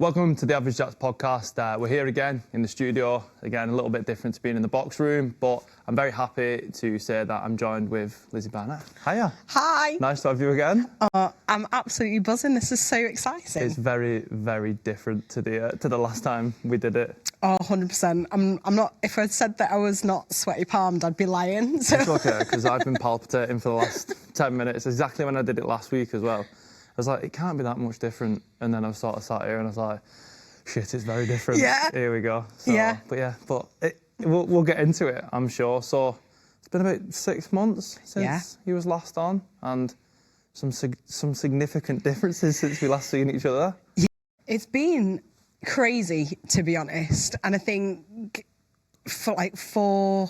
Welcome to the Average Jacks podcast. We're here again in the studio. Again, a little bit different to being in the box room, but I'm very happy to say that I'm joined with Lizzie Barnett. Hiya. Hi. Nice to have you again. I'm absolutely buzzing. This is so exciting. It's very, very different to the last time we did it. Oh, 100%. I'm not. If I'd said that I was not sweaty palmed, I'd be lying. So. It's okay, because I've been palpitating for the last 10 minutes, exactly when I did it last week as well. I was like, it can't be that much different. And then I sort of sat here and I was like, shit, it's very different. Yeah. Here we go. So, yeah. But we'll get into it, I'm sure. So it's been about 6 months since he was last on, and some significant differences since we last seen each other. Yeah. It's been crazy, to be honest. And I think for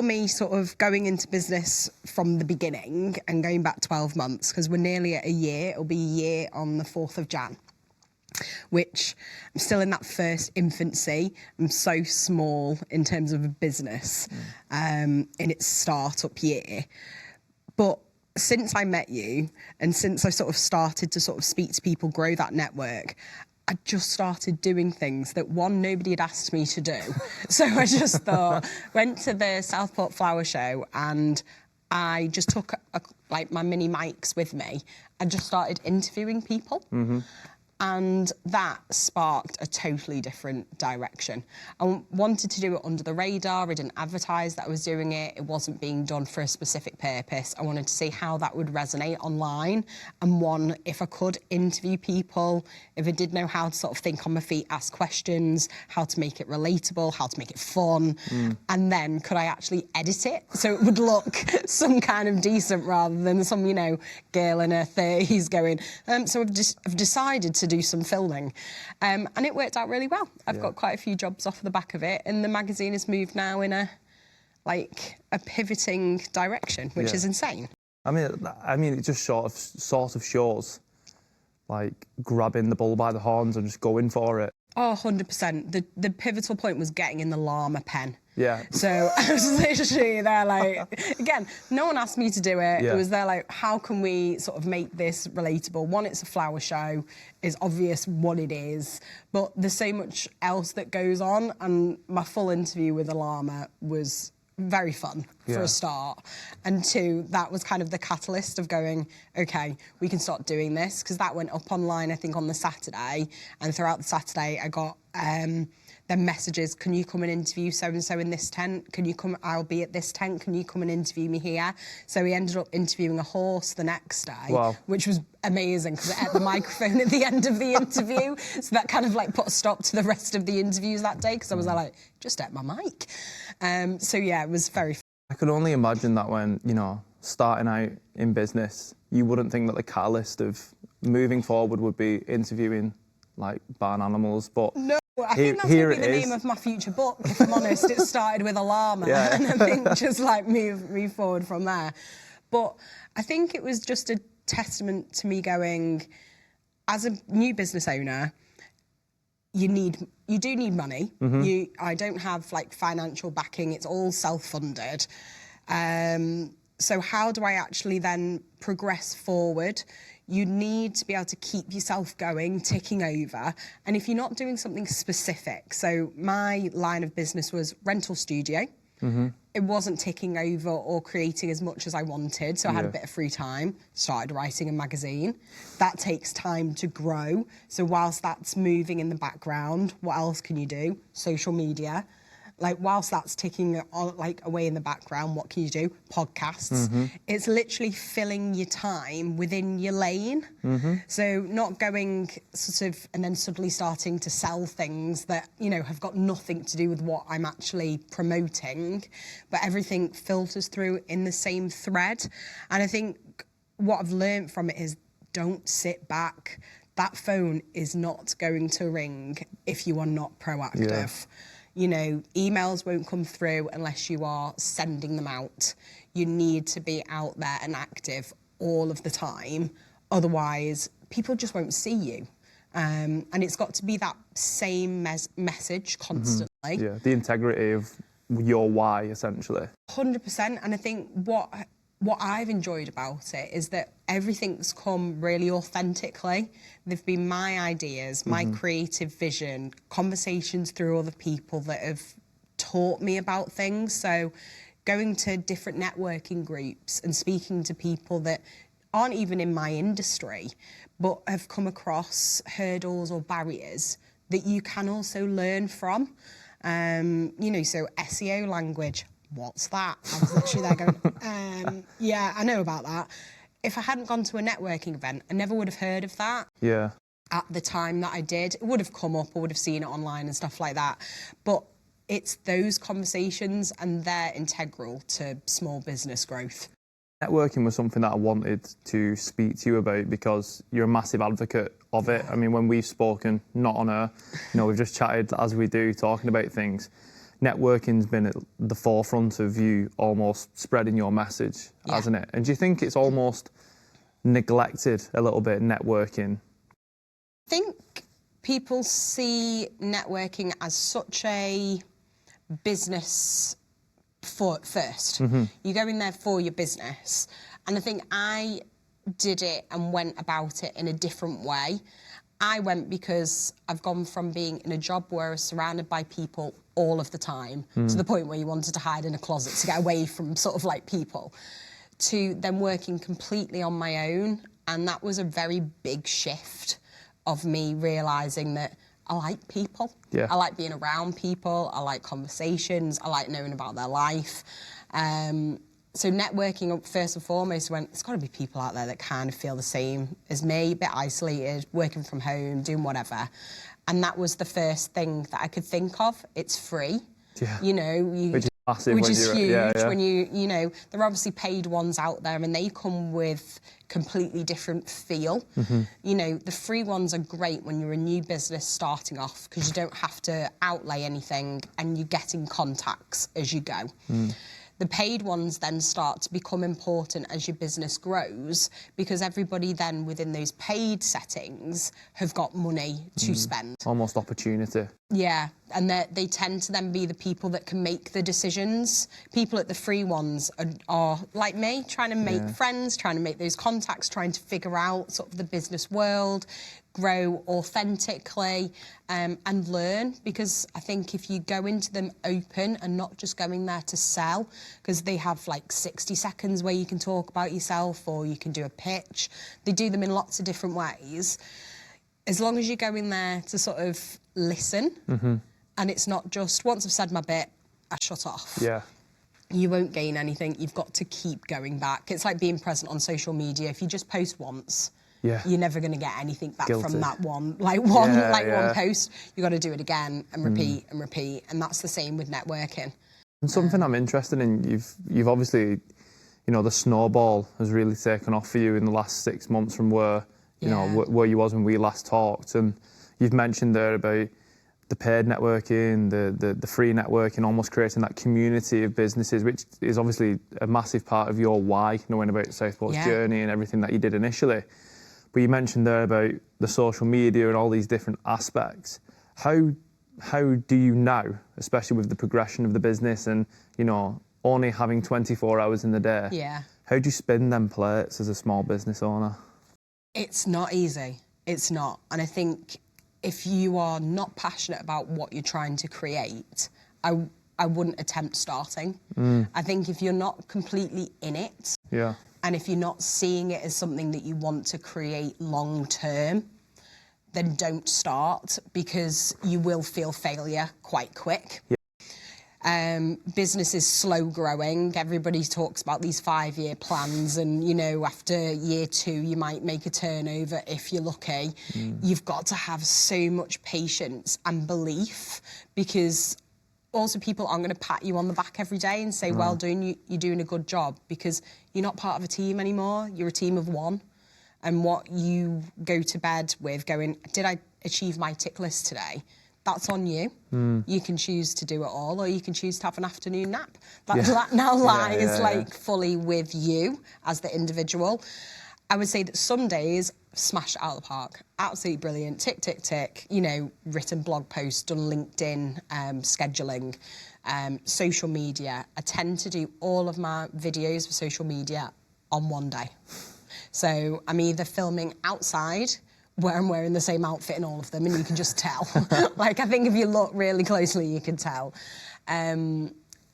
me, sort of going into business from the beginning and going back 12 months, because we're nearly at a year. It'll be a year on the 4th of Jan, which I'm still in that first infancy. I'm so small in terms of a business in its start-up year. But since I met you and since I sort of started to sort of speak to people, grow that network, I just started doing things that, one, nobody had asked me to do. So I just thought, went to the Southport Flower Show and I just took my mini mics with me and just started interviewing people. Mm-hmm. And that sparked a totally different direction. I wanted to do it under the radar. I didn't advertise that I was doing it. It wasn't being done for a specific purpose. I wanted to see how that would resonate online. And one, if I could interview people, if I did know how to sort of think on my feet, ask questions, how to make it relatable, how to make it fun. And then could I actually edit it so it would look some kind of decent rather than some, girl in her 30s going. So I've decided to do some filming, and it worked out really well. I've got quite a few jobs off the back of it, and the magazine has moved now in a pivoting direction, which is insane. I mean, it just sort of shows grabbing the bull by the horns and just going for it. Oh, 100%. The pivotal point was getting in the llama pen. Yeah. So I was literally there again, no one asked me to do it. Yeah. It was there how can we sort of make this relatable? One, it's a flower show. It's obvious what it is. But there's so much else that goes on. And my full interview with the llama was very fun for a start. And two, that was kind of the catalyst of going, okay, we can start doing this. Because that went up online, I think, on the Saturday. And throughout the Saturday, I got then messages, can you come and interview so-and-so in this tent? Can you come, I'll be at this tent, can you come and interview me here? So we ended up interviewing a horse the next day, which was amazing because it had the microphone at the end of the interview. So that kind of put a stop to the rest of the interviews that day because I was just at my mic. So yeah, it was very fun. I could only imagine that when, starting out in business, you wouldn't think that the catalyst of moving forward would be interviewing barn animals, but no. I think that's going to be the name of my future book, if I'm honest. It started with a llama, and I think just move forward from there. But I think it was just a testament to me going, as a new business owner, you do need money. Mm-hmm. I don't have financial backing. It's all self-funded. So how do I actually then progress forward? You need to be able to keep yourself going, ticking over. And if you're not doing something specific, so my line of business was rental studio. Mm-hmm. It wasn't ticking over or creating as much as I wanted, so I had a bit of free time, started writing a magazine. That takes time to grow. So whilst that's moving in the background, what else can you do? Social media. Whilst that's ticking away in the background, what can you do? Podcasts. Mm-hmm. It's literally filling your time within your lane. Mm-hmm. So not going and then suddenly starting to sell things that, have got nothing to do with what I'm actually promoting, but everything filters through in the same thread. And I think what I've learned from it is don't sit back. That phone is not going to ring if you are not proactive. Yeah. Emails won't come through unless you are sending them out. You need to be out there and active all of the time. Otherwise, people just won't see you. And it's got to be that same message constantly. Mm-hmm. Yeah, the integrity of your why, essentially. 100%. And I think what what I've enjoyed about it is that everything's come really authentically. They've been my ideas, my creative vision, conversations through other people that have taught me about things. So going to different networking groups and speaking to people that aren't even in my industry, but have come across hurdles or barriers that you can also learn from. You know, so SEO language, what's that? I was literally there going, yeah, I know about that. If I hadn't gone to a networking event, I never would have heard of that. Yeah. At the time that I did, it would have come up, I would have seen it online and stuff like that. But it's those conversations, and they're integral to small business growth. Networking was something that I wanted to speak to you about because you're a massive advocate of it. I mean, when we've spoken, not on air, you know, we've just chatted as we do, talking about things. Networking's been at the forefront of you almost spreading your message, hasn't it? And do you think it's almost neglected a little bit, networking? I think people see networking as such a business first. You go in there for your business. And I think I did it and went about it in a different way. I went because I've gone from being in a job where I was surrounded by people all of the time, to the point where you wanted to hide in a closet to get away from sort of like people, to then working completely on my own. And that was a very big shift of me realising that I like people. Yeah. I like being around people. I like conversations. I like knowing about their life. So networking, first and foremost, there's got to be people out there that kind of feel the same as me, a bit isolated, working from home, doing whatever. And that was the first thing that I could think of. It's free. Yeah. You know, which is massive. Which is huge. Yeah. When you know, there are obviously paid ones out there, and they come with completely different feel. You know, the free ones are great when you're a new business starting off, because you don't have to outlay anything and you're getting contacts as you go. The paid ones then start to become important as your business grows, because everybody then within those paid settings have got money to spend. Almost opportunity. Yeah, and they tend to then be the people that can make the decisions. People at the free ones are like me, trying to make friends, trying to make those contacts, trying to figure out sort of the business world, grow authentically, and learn. Because I think if you go into them open and not just going there to sell, because they have like 60 seconds where you can talk about yourself or you can do a pitch. They do them in lots of different ways. As long as you go in there to sort of listen, and it's not just, once I've said my bit, I shut off. Yeah. You won't gain anything. You've got to keep going back. It's like being present on social media. If you just post once, you're never going to get anything back from that one. One post. You've got to do it again and repeat and repeat. And that's the same with networking. And something I'm interested in, you've obviously, you know, the snowball has really taken off for you in the last 6 months from where, you know, where you was when we last talked. And you've mentioned there about the paid networking, the free networking, almost creating that community of businesses, which is obviously a massive part of your why, knowing about Southport's journey and everything that you did initially. But you mentioned there about the social media and all these different aspects. How do you now, especially with the progression of the business and, you know, only having 24 hours in the day, how do you spin them plates as a small business owner? It's not easy. It's not. And I think if you are not passionate about what you're trying to create, I wouldn't attempt starting. I think if you're not completely in it, and if you're not seeing it as something that you want to create long term, then don't start, because you will feel failure quite quick. Business is slow growing. Everybody talks about these 5-year plans, and, you know, after year 2, you might make a turnover if you're lucky. You've got to have so much patience and belief, because also people aren't going to pat you on the back every day and say, well done, you're doing a good job, because you're not part of a team anymore. You're a team of one. And what you go to bed with going, did I achieve my tick list today? That's on you. You can choose to do it all, or you can choose to have an afternoon nap. That now lies fully with you as the individual. I would say that some days smashed it out of the park. Absolutely brilliant. Tick, tick, tick. You know, written blog posts, done LinkedIn, scheduling, social media. I tend to do all of my videos for social media on one day. So I'm either filming outside, where I'm wearing the same outfit in all of them, and you can just tell. Like, I think if you look really closely, you can tell.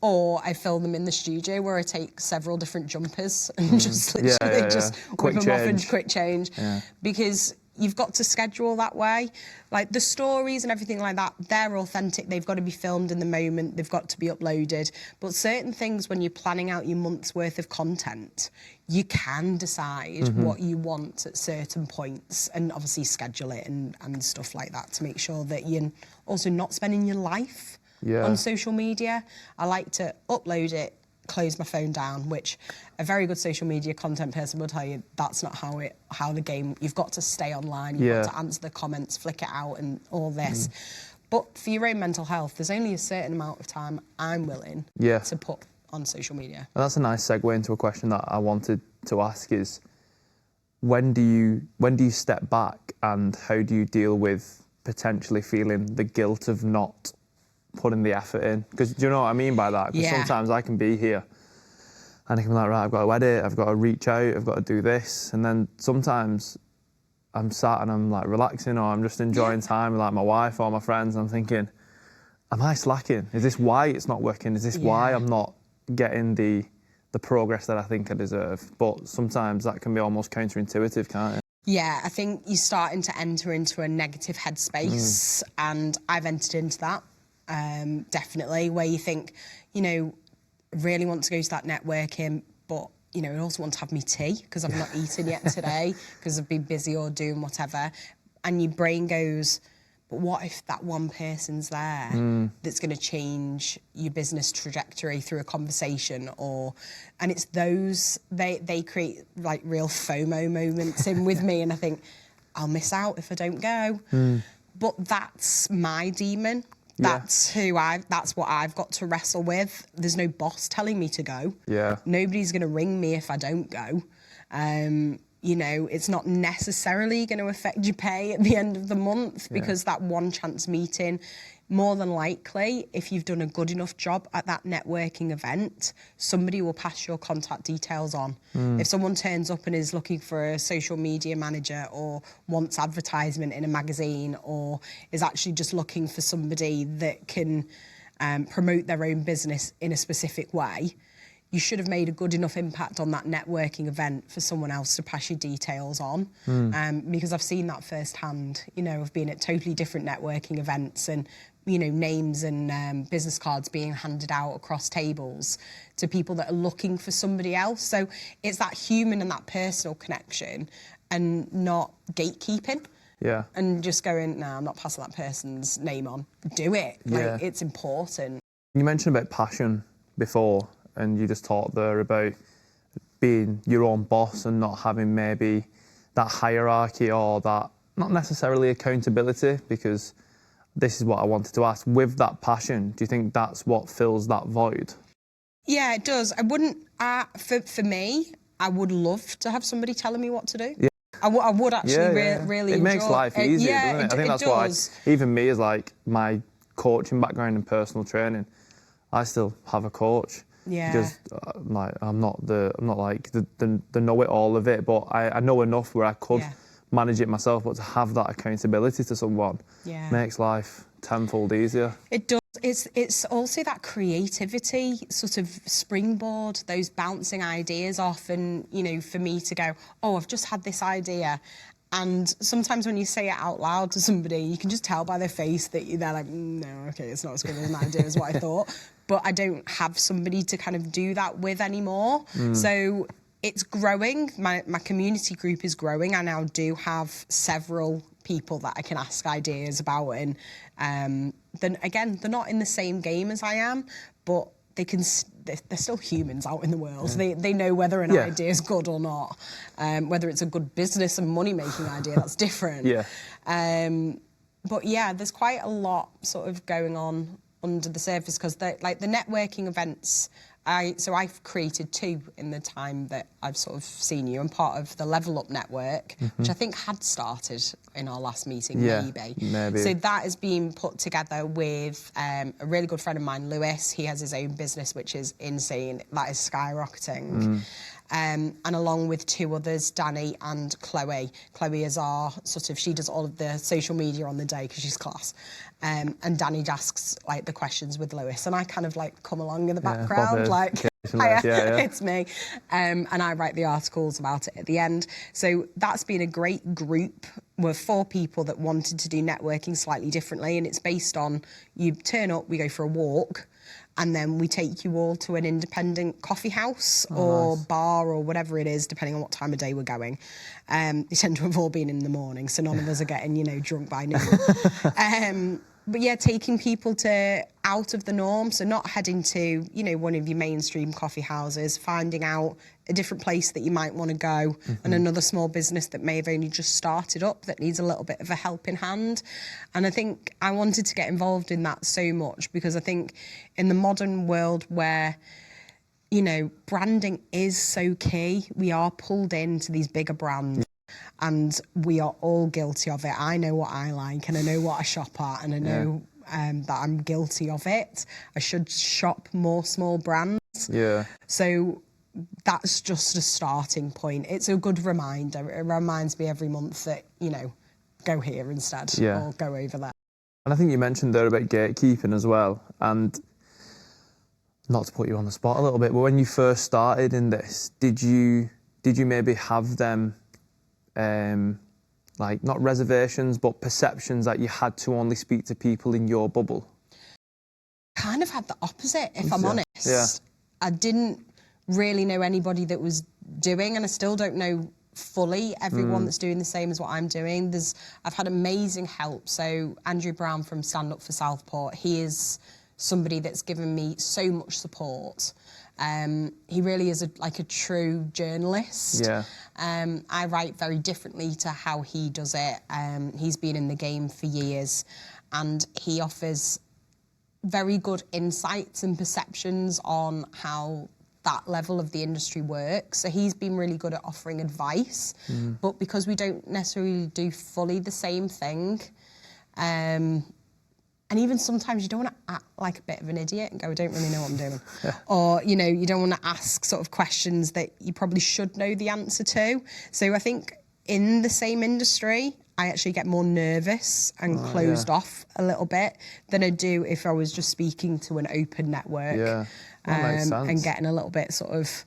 Or I film them in the studio where I take several different jumpers and just literally just whip them off and quick change. Yeah. Because you've got to schedule that way. Like, the stories and everything like that, they're authentic. They've got to be filmed in the moment. They've got to be uploaded. But certain things, when you're planning out your month's worth of content, you can decide what you want at certain points and obviously schedule it and stuff like that to make sure that you're also not spending your life on social media. I like to upload it, close my phone down, which a very good social media content person will tell you that's not how the game. You've got to stay online, you've got to answer the comments, flick it out and all this. But for your own mental health, there's only a certain amount of time I'm willing to put on social media. And that's a nice segue into a question that I wanted to ask is, when do you step back and how do you deal with potentially feeling the guilt of not putting the effort in? Because do you know what I mean by that? Because sometimes I can be here and I can be like, right, I've got to edit, I've got to reach out, I've got to do this. And then sometimes I'm sat and I'm like relaxing, or I'm just enjoying time with like my wife or my friends, and I'm thinking, am I slacking? Is this why it's not working? Is this why I'm not getting the progress that I think I deserve? But sometimes that can be almost counterintuitive, can't it? Yeah, I think you're starting to enter into a negative headspace, and I've entered into that. Definitely, where you think, you know, really want to go to that networking, but, you know, I also want to have me tea because I've not eaten yet today because I've been busy or doing whatever. And your brain goes, but what if that one person's there that's going to change your business trajectory through a conversation? And it's those, they create like real FOMO moments in with me, and I think, I'll miss out if I don't go. But that's my demon. That's that's what I've got to wrestle with. There's no boss telling me to go. Nobody's going to ring me if I don't go. You know, it's not necessarily going to affect your pay at the end of the month because that one chance meeting, more than likely, if you've done a good enough job at that networking event, somebody will pass your contact details on. If someone turns up and is looking for a social media manager or wants advertisement in a magazine or is actually just looking for somebody that can promote their own business in a specific way, you should have made a good enough impact on that networking event for someone else to pass your details on. Because I've seen that firsthand. You know, I've been at totally different networking events and, you know, names and business cards being handed out across tables to people that are looking for somebody else. So it's that human and that personal connection and not gatekeeping. And just going, no, I'm not passing that person's name on. Do it. Like, it's important. You mentioned about passion before, and you just talked there about being your own boss and not having maybe that hierarchy or that, not necessarily accountability, because this is what I wanted to ask. With that passion, do you think that's what fills that void? Yeah, it does. I wouldn't, for me, I would love to have somebody telling me what to do. I would actually really enjoy it. It makes life easier, doesn't it? I think that's why, even me as like my coaching background and personal training, I still have a coach. Because like I'm not like the know-it-all of it, but I know enough where I could manage it myself. But to have that accountability to someone makes life tenfold easier. It does. It's also that creativity sort of springboard, those bouncing ideas off, and you know, for me to go, oh, I've just had this idea. And sometimes when you say it out loud to somebody, you can just tell by their face that they're like, no, okay, it's not as good an idea as what I thought. But I don't have somebody to kind of do that with anymore. So it's growing. My community group is growing. I now do have several people that I can ask ideas about. And then again, they're not in the same game as I am, but they're still humans out in the world. They know whether an idea is good or not. Whether it's a good business and money-making idea, that's different. But yeah, there's quite a lot sort of going on under the surface, because the networking events I've created 2 in the time that I've sort of seen you. I'm part of the Level Up network, which I think had started in our last meeting, maybe. So that is being put together with a really good friend of mine, Lewis. He has his own business, which is insane. That is skyrocketing. And along with 2 others, Danny and Chloe. Chloe is our she does all of the social media on the day because she's class. And Danny asks like the questions with Lewis, and I kind of like come along in the background, like, it's me. And I write the articles about it at the end. So that's been a great group. We're 4 people that wanted to do networking slightly differently, and it's based on you turn up, we go for a walk, and then we take you all to an independent coffee house or bar or whatever it is, depending on what time of day we're going. They tend to have all been in the morning, so none of us are getting, drunk by noon. But yeah, taking people to out of the norm, so not heading to, one of your mainstream coffee houses, finding out a different place that you might want to go, and another small business that may have only just started up that needs a little bit of a helping hand. And I think I wanted to get involved in that so much because I think in the modern world where, branding is so key, we are pulled into these bigger brands. And we are all guilty of it. I know what I like and I know what I shop at, and I know that I'm guilty of it. I should shop more small brands. Yeah. So that's just a starting point. It's a good reminder. It reminds me every month that, go here instead or go over there. And I think you mentioned there about gatekeeping as well. And not to put you on the spot a little bit, but when you first started in this, did you maybe have them like not reservations but perceptions that you had to only speak to people in your bubble? Kind of had the opposite, if I'm honest. I didn't really know anybody that was doing, and I still don't know fully everyone that's doing the same as what I'm doing. I've had amazing help. So Andrew Brown from Stand Up for Southport, he is somebody that's given me so much support. He really is a true journalist. I write very differently to how he does it. He's been in the game for years, and he offers very good insights and perceptions on how that level of the industry works. So he's been really good at offering advice, but because we don't necessarily do fully the same thing, and even sometimes you don't want to act like a bit of an idiot and go, I don't really know what I'm doing. Or, you don't want to ask sort of questions that you probably should know the answer to. So I think in the same industry, I actually get more nervous and closed off a little bit than I do if I was just speaking to an open network. And getting a little bit sort of,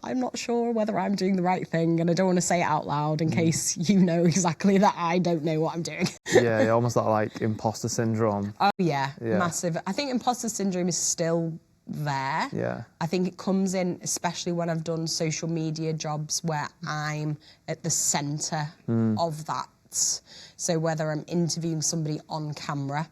I'm not sure whether I'm doing the right thing, and I don't want to say it out loud in case you know exactly that I don't know what I'm doing. Almost like imposter syndrome. Oh yeah, massive. I think imposter syndrome is still there. I think it comes in, especially when I've done social media jobs where I'm at the centre of that. So whether I'm interviewing somebody on camera,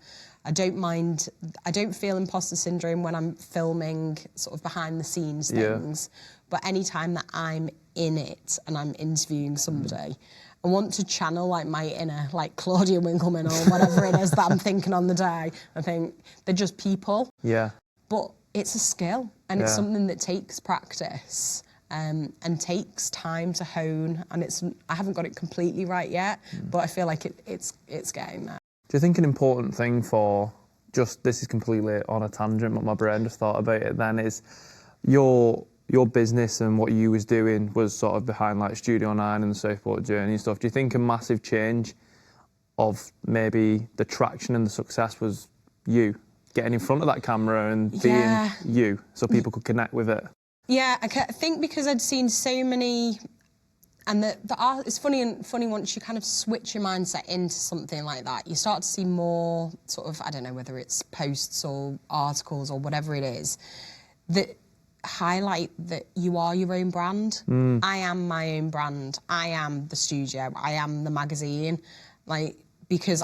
I don't feel imposter syndrome when I'm filming sort of behind the scenes things. But anytime that I'm in it and I'm interviewing somebody, I want to channel like my inner, like Claudia Winkleman or whatever it is that I'm thinking on the day. I think they're just people. But it's a skill, and it's something that takes practice and takes time to hone. And I haven't got it completely right yet, but I feel like it's getting there. Do you think an important thing for this is completely on a tangent, but my brain just thought about it then, is your business and what you was doing was sort of behind like Studio 9 and the Southport Journey and stuff. Do you think a massive change of maybe the traction and the success was you getting in front of that camera and being you, so people could connect with it? Yeah, I think because I'd seen so many. And the art, it's funny once you kind of switch your mindset into something like that, you start to see more sort of, I don't know whether it's posts or articles or whatever it is, that highlight that you are your own brand. I am my own brand. I am the studio. I am the magazine. Because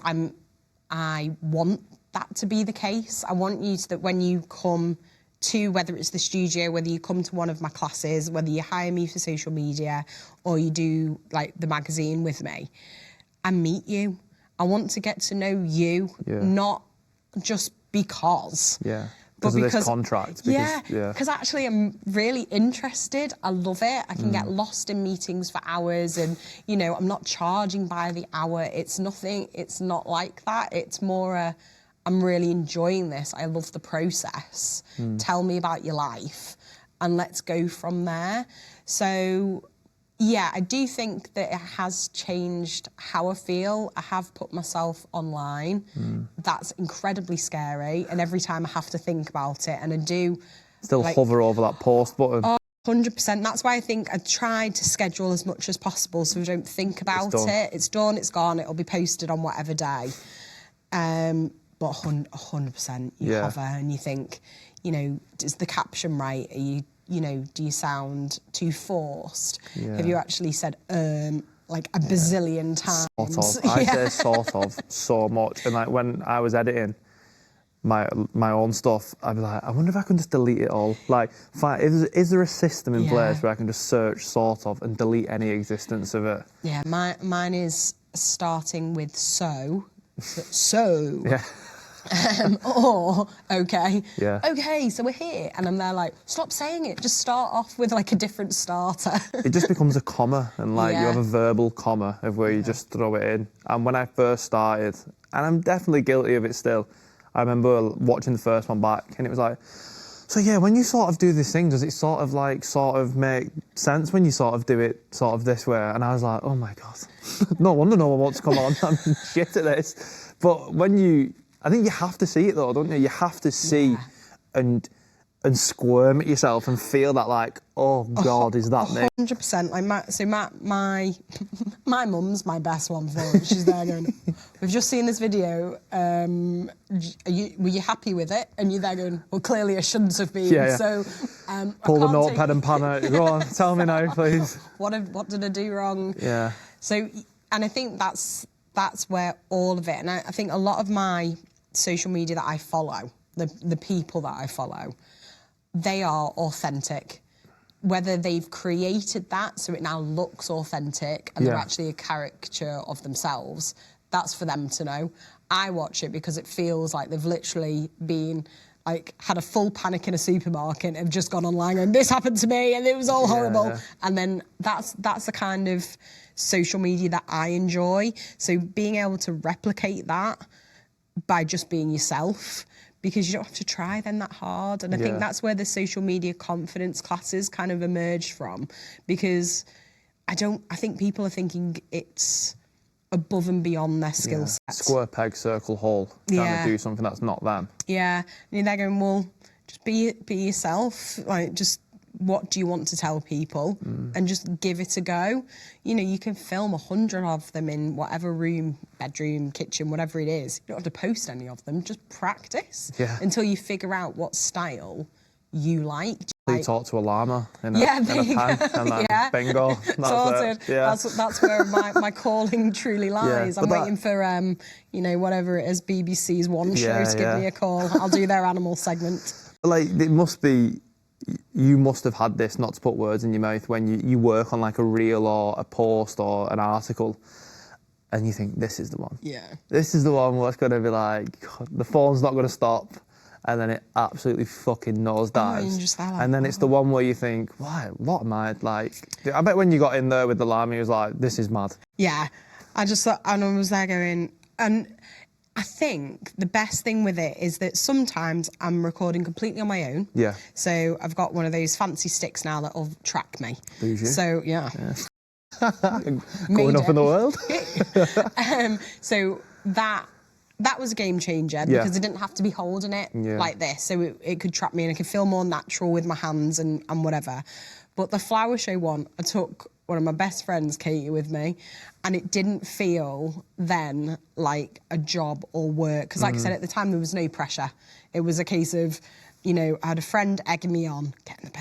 I want that to be the case. I want you that when you come to, whether it's the studio, whether you come to one of my classes, whether you hire me for social media or you do like the magazine with me, I meet you. I want to get to know you, not just because. because of this contract. Because actually I'm really interested. I love it. I can get lost in meetings for hours, and you know, I'm not charging by the hour. It's not like that. It's more I'm really enjoying this. I love the process. Tell me about your life and let's go from there. So yeah, I do think that it has changed how I feel. I have put myself online. That's incredibly scary. And every time I have to think about it, and I do... Still hover over that post button. 100%. That's why I think I tried to schedule as much as possible so I don't think about it. It's done, it's gone, it'll be posted on whatever day. But 100% you hover and you think, you know, is the caption right? Are you know, do you sound too forced? Have you actually said like a bazillion times? Sort of. I say sort of so much. And like when I was editing my own stuff, I'd be like, I wonder if I can just delete it all. Like, is there a system in place where I can just search sort of and delete any existence of it? Yeah, mine is starting with so. Yeah. Or okay, so we're here, and I'm there like, stop saying it, just start off with like a different starter. It just becomes a comma, and like you have a verbal comma of where you just throw it in. And when I first started, and I'm definitely guilty of it still, I remember watching the first one back and it was like, so yeah, when you sort of do this thing, does it sort of make sense when you sort of do it sort of this way? And I was like, oh my God, no wonder no one wants to come on, I'm shit at this. But I think you have to see it though, don't you? You have to see and squirm at yourself and feel that like, oh God, is that me? 100%. Like my mum's my best one for it. She's there going, we've just seen this video. Were you happy with it? And you're there going, well, clearly I shouldn't have been. Yeah. So pull the notepad and pen out. Go on, tell me now, please. What did I do wrong? Yeah. So, and I think that's where all of it. And I think a lot of my social media that I follow, the people that I follow, they are authentic. Whether they've created that so it now looks authentic and they're actually a caricature of themselves, that's for them to know. I watch it because it feels like they've literally been like had a full panic in a supermarket and have just gone online and this happened to me and it was all horrible. Yeah. And then that's the kind of social media that I enjoy. So being able to replicate that by just being yourself, because you don't have to try then that hard. And I think that's where the social media confidence classes kind of emerge from, because I think people are thinking it's above and beyond their skill set. Square peg, circle hole, trying to do something that's not them. Yeah, and they're going, well, just be yourself, like just what do you want to tell people and just give it a go. You know, you can film 100 of them in whatever room, bedroom, kitchen, whatever it is. You don't have to post any of them, just practice until you figure out what style you like. You talk to a llama in a pen and then bingo. Sorted. That's where my calling truly lies. I'm waiting for, you know, whatever it is, BBC's One Show to give me a call. I'll do their animal segment. Like, it must be... You must have had this, not to put words in your mouth, when you work on like a reel or a post or an article and you think, this is the one. Yeah. This is the one where it's going to be like, God, the phone's not going to stop, and then it absolutely fucking nosedives. And then it's the one where you think, what am I like? I bet when you got in there with the llama, you was like, this is mad. Yeah. I just thought, and I was there going, and I think the best thing with it is that sometimes I'm recording completely on my own. Yeah. So I've got one of those fancy sticks now that'll track me. Bougie. So, Going up in the world. So that was a game changer because I didn't have to be holding it like this. So it could track me and I could feel more natural with my hands and whatever. But the flower show one, I took one of my best friends, Katie, with me, and it didn't feel then like a job or work. Because like I said, at the time, there was no pressure. It was a case of, you know, I had a friend egging me on, get in the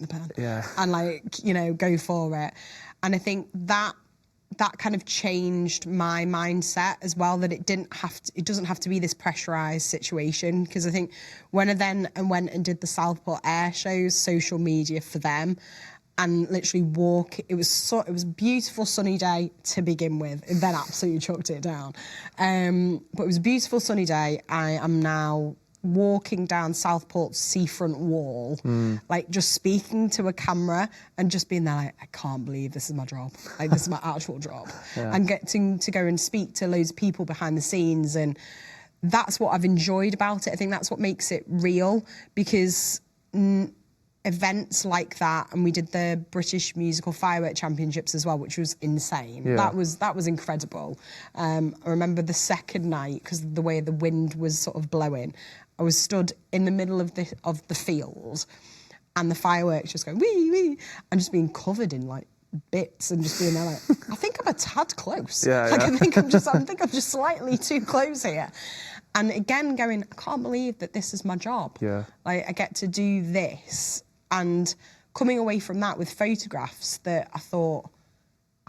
pen. Yeah. And like, you know, go for it. And I think that kind of changed my mindset as well, that it doesn't have to be this pressurized situation. Because I think when I then went and did the Southport Air shows, social media for them, and literally it was a beautiful sunny day to begin with, and then absolutely chucked it down. But it was a beautiful sunny day. I am now walking down Southport's seafront wall, like just speaking to a camera and just being there like, I can't believe this is my job. Like, this is my actual job. And getting to go and speak to loads of people behind the scenes. And that's what I've enjoyed about it. I think that's what makes it real, because events like that, and we did the British Musical Firework Championships as well, which was insane. That was incredible. I remember the second night, because of the way the wind was sort of blowing, I was stood in the middle of the field, and the fireworks just going wee wee, and just being covered in like bits, and just being there like, I think I'm a tad close. I think I'm just slightly too close here. And again, going, I can't believe that this is my job. Like, I get to do this. And coming away from that with photographs that I thought,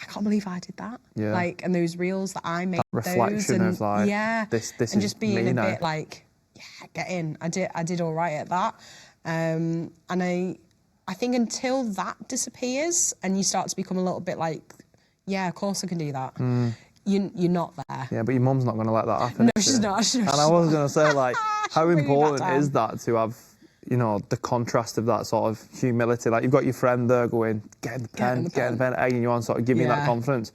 I can't believe I did that. Like, and those reels that I made, that reflection those, and, of like, this and is just being me a now. bit like, yeah, get in. I did all right at that. And I think until that disappears and you start to become a little bit like, yeah, of course I can do that. You're not there. Yeah, but your mum's not going to let that happen. No, she's not. And I was going to say, like, how important is that to have, you know, the contrast of that sort of humility? Like, you've got your friend there going, get in the pen, egging you on, sort of giving you that confidence.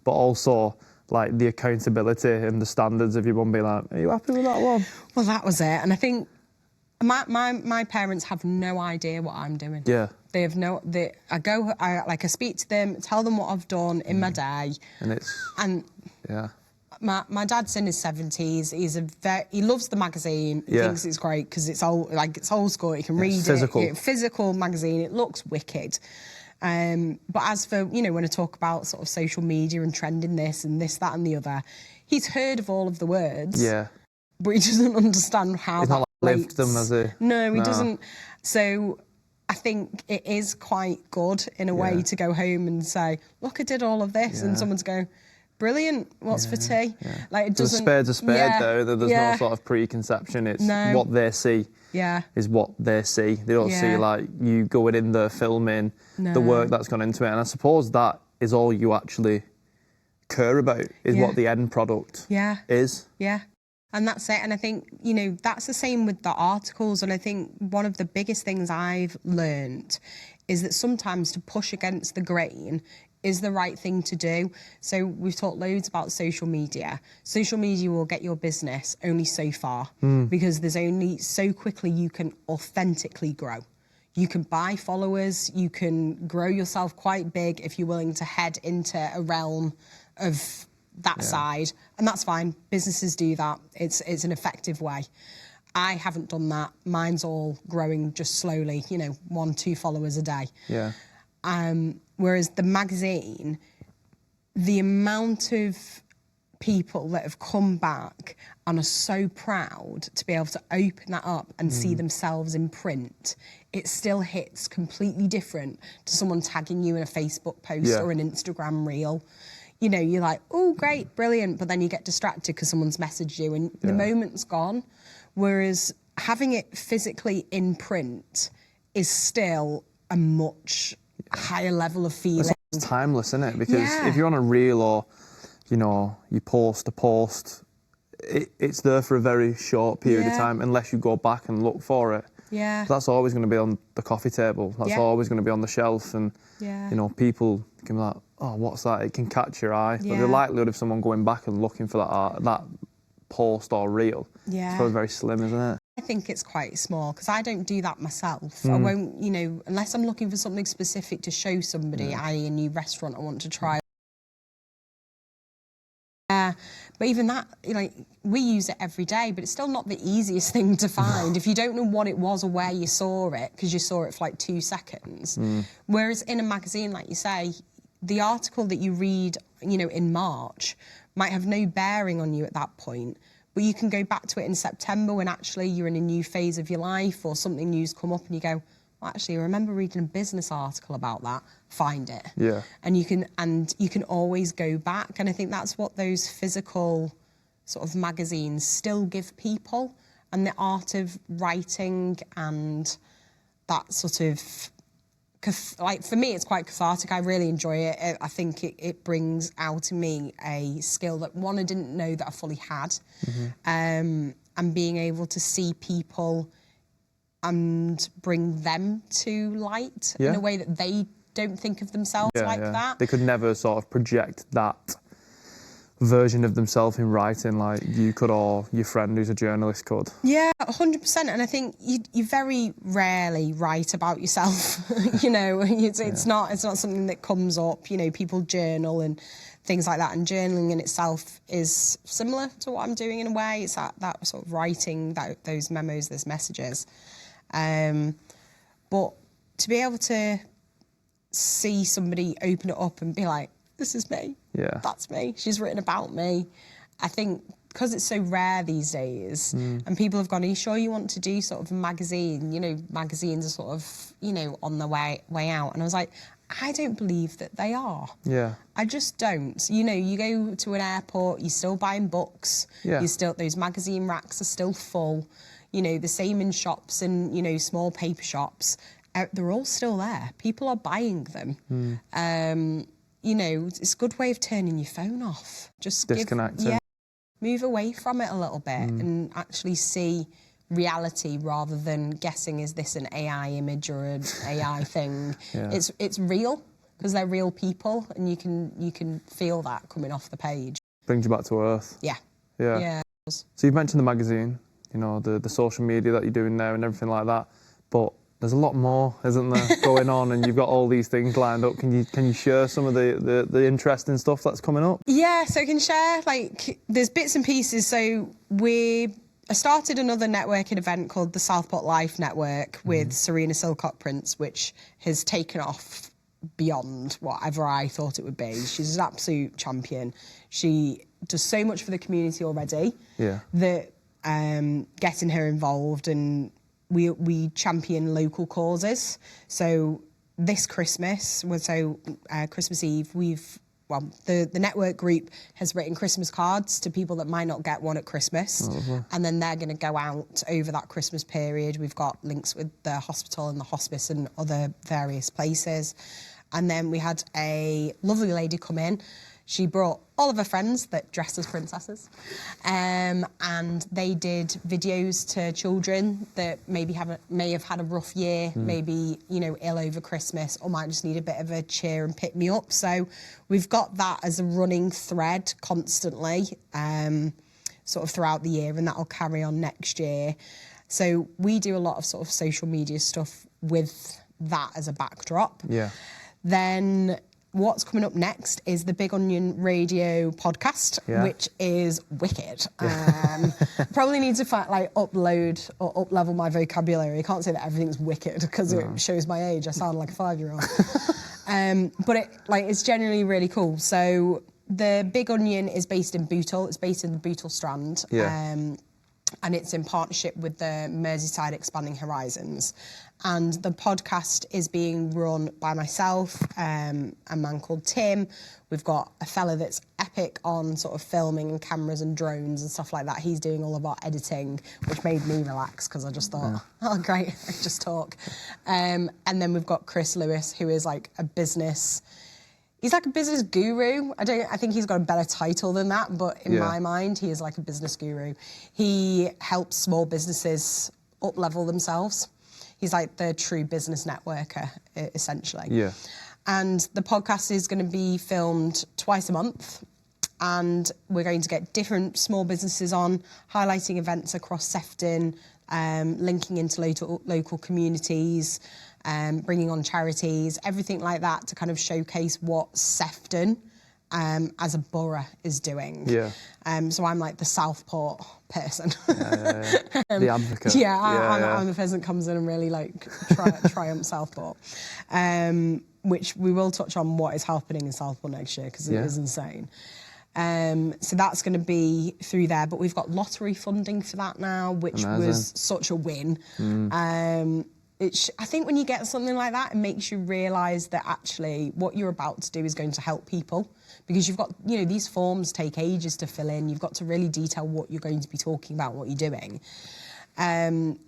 But also, like, the accountability and the standards of your mum being like, are you happy with that one? Well, that was it. And I think my parents have no idea what I'm doing. They have I speak to them, tell them what I've done in my day. My dad's in his 70s. He loves the magazine. He thinks it's great because it's old school. You can read it. Physical magazine. It looks wicked. But as for, you know, when I talk about sort of social media and trending this and this, that and the other, he's heard of all of the words. But he doesn't understand how he's that not like lived them as a... No, he doesn't. So I think it is quite good in a way to go home and say, look, I did all of this. And someone's go, brilliant, what's for tea? Like, it doesn't... There's a spade though. There's no sort of preconception. It's what they see is what they see. They don't see, like, you going in there filming the work that's gone into it. And I suppose that is all you actually care about, is what the end product is. And that's it. And I think, you know, that's the same with the articles. And I think one of the biggest things I've learned is that sometimes to push against the grain is the right thing to do. So we've talked loads about social media. Social media will get your business only so far because there's only so quickly you can authentically grow. You can buy followers, you can grow yourself quite big if you're willing to head into a realm of that side, and that's fine. Businesses do that. It's an effective way. I haven't done that. Mine's all growing just slowly, you know, 1-2 followers a day. Whereas the magazine, the amount of people that have come back and are so proud to be able to open that up and see themselves in print, it still hits completely different to someone tagging you in a Facebook post or an Instagram reel. You know, you're like, oh, great, brilliant, but then you get distracted because someone's messaged you and the moment's gone. Whereas having it physically in print is still a much higher level of feeling. It's timeless, isn't it? Because if you're on a reel or, you know, you post a post, it's there for a very short period of time unless you go back and look for it. So that's always going to be on the coffee table. That's always going to be on the shelf. And, you know, people can be like, oh, what's that? It can catch your eye. But the likelihood of someone going back and looking for that post or reel is probably very slim, isn't it? I think it's quite small because I don't do that myself. I won't, you know, unless I'm looking for something specific to show somebody, i.e. a new restaurant I want to try. But even that, like, we use it every day, but it's still not the easiest thing to find if you don't know what it was or where you saw it, because you saw it for like 2 seconds. Whereas in a magazine, like you say, the article that you read, you know, in March might have no bearing on you at that point, but you can go back to it in September when actually you're in a new phase of your life or something new's come up and you go, well, actually, I remember reading a business article about that. Find it. And you can always go back. And I think that's what those physical sort of magazines still give people, and the art of writing and that sort of, like, for me, it's quite cathartic. I really enjoy it. I think it brings out in me a skill that, one, I didn't know that I fully had. And and being able to see people and bring them to light in a way that they don't think of themselves that. They could never sort of project that version of themselves in writing like you could or your friend who's a journalist could. Yeah, 100%. And I think you very rarely write about yourself. You know, it's not something that comes up. You know, people journal and things like that. And journaling in itself is similar to what I'm doing in a way. It's that sort of writing those memos, those messages. But to be able to see somebody open it up and be like, this is me. Yeah. That's me. She's written about me. I think because it's so rare these days and people have gone, are you sure you want to do sort of a magazine? You know, magazines are sort of, you know, on the way out. And I was like, I don't believe that they are. Yeah. I just don't. You know, you go to an airport, you're still buying books. Yeah. Those magazine racks are still full. You know, the same in shops and, you know, small paper shops. They're all still there. People are buying them. You know, it's a good way of turning your phone off. Just disconnecting. Move away from it a little bit and actually see reality rather than guessing, is this an AI image or an AI thing? It's real because they're real people and you can feel that coming off the page. Brings you back to earth. Yeah. So you've mentioned the magazine, you know, the social media that you're doing there and everything like that, but there's a lot more, isn't there, going on, and you've got all these things lined up. Can you share some of the interesting stuff that's coming up? Yeah, so I can share, like, there's bits and pieces. So I started another networking event called the Southport Life Network with Serena Silcock Prince, which has taken off beyond whatever I thought it would be. She's an absolute champion. She does so much for the community already that getting her involved, and we champion local causes. So this Christmas, Christmas Eve, the network group has written Christmas cards to people that might not get one at Christmas. And then they're going to go out over that Christmas period. We've got links with the hospital and the hospice and other various places. And then we had a lovely lady come in. She brought all of her friends that dressed as princesses, and they did videos to children that may have had a rough year, maybe, you know, ill over Christmas, or might just need a bit of a cheer and pick me up. So we've got that as a running thread constantly, sort of throughout the year, and that'll carry on next year. So we do a lot of sort of social media stuff with that as a backdrop. Yeah. Then what's coming up next is the Big Onion Radio podcast, which is wicked. Probably need to upload or up-level my vocabulary. I can't say that everything's wicked because it shows my age. I sound like a 5-year-old. But it's genuinely really cool. So the Big Onion is based in Bootle. It's based in the Bootle Strand. And it's in partnership with the Merseyside Expanding Horizons. And the podcast is being run by myself, a man called Tim. We've got a fella that's epic on sort of filming and cameras and drones and stuff like that. He's doing all of our editing, which made me relax because I just thought, oh, great, I can just talk. And then we've got Chris Lewis, who is like a business... He's like a business guru. I think he's got a better title than that, but in my mind, he is like a business guru. He helps small businesses up-level themselves. He's like the true business networker, essentially. Yeah. And the podcast is going to be filmed twice a month, and we're going to get different small businesses on, highlighting events across Sefton, linking into local communities, bringing on charities, everything like that to kind of showcase what Sefton as a borough is doing. Yeah. So I'm like the Southport person. The advocate. I'm the person that comes in and really like triumph Southport. Which we will touch on what is happening in Southport next year because it is insane. So that's going to be through there, but we've got lottery funding for that now, which was such a win. I think when you get something like that, it makes you realise that actually what you're about to do is going to help people, because you've got, you know, these forms take ages to fill in. You've got to really detail what you're going to be talking about, what you're doing. And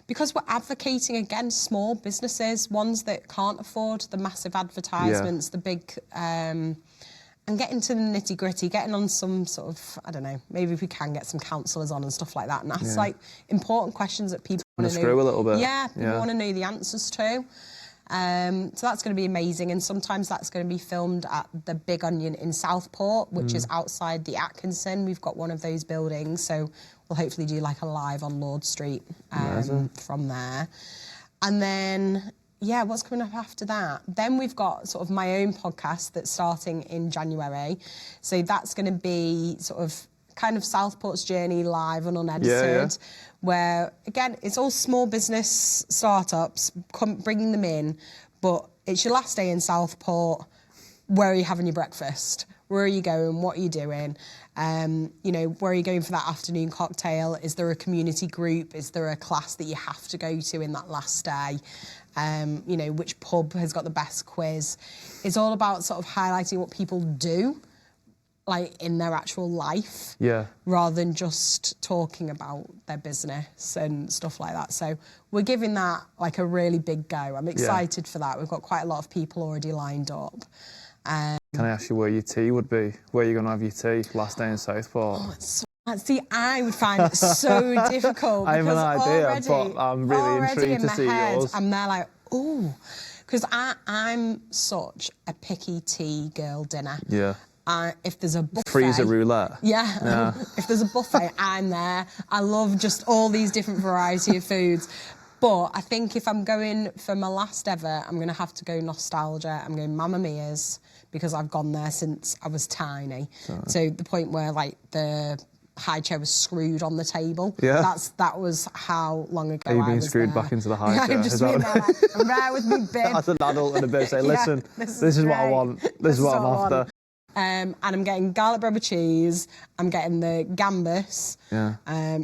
because we're advocating against small businesses, ones that can't afford the massive advertisements, the big and getting to the nitty gritty, getting on some sort of, I don't know, maybe if we can get some counsellors on and stuff like that and ask like important questions that people want to know. Screw a little bit. Yeah, people want to know the answers to. So that's going to be amazing, and sometimes that's going to be filmed at the Big Onion in Southport, which is outside the Atkinson. We've got one of those buildings, so we'll hopefully do like a live on Lord Street from there. And then, yeah, what's coming up after that? Then we've got sort of my own podcast that's starting in January. So that's going to be sort of kind of Southport's journey live and unedited, where, again, it's all small business startups, bringing them in, but it's your last day in Southport. Where are you having your breakfast? Where are you going? What are you doing? You know, where are you going for that afternoon cocktail? Is there a community group? Is there a class that you have to go to in that last day? You know, which pub has got the best quiz? It's all about sort of highlighting what people do, like in their actual life, rather than just talking about their business and stuff like that. So we're giving that like a really big go. I'm excited for that. We've got quite a lot of people already lined up. Can I ask you where your tea would be? Where are you going to have your tea last day in Southport? Oh, it's so, see, I would find it so difficult. I have an idea, but I'm really intrigued to see yours. I'm there like, ooh, because I'm such a picky tea girl dinner. Yeah. If there's a buffet... Freezer roulette. Yeah. If there's a buffet, I'm there. I love just all these different variety of foods. But I think if I'm going for my last ever, I'm going to have to go nostalgia. I'm going Mamma Mia's, because I've gone there since I was tiny. So the point where, like, the high chair was screwed on the table. Yeah. That was how long ago I was there. Are you being screwed back into the high chair? I'm just being there like, I'm there with me, babe. As an adult and a bit, say, listen, this is what I want. This is what I'm after. And I'm getting garlic bread with cheese. I'm getting the gambus. Yeah.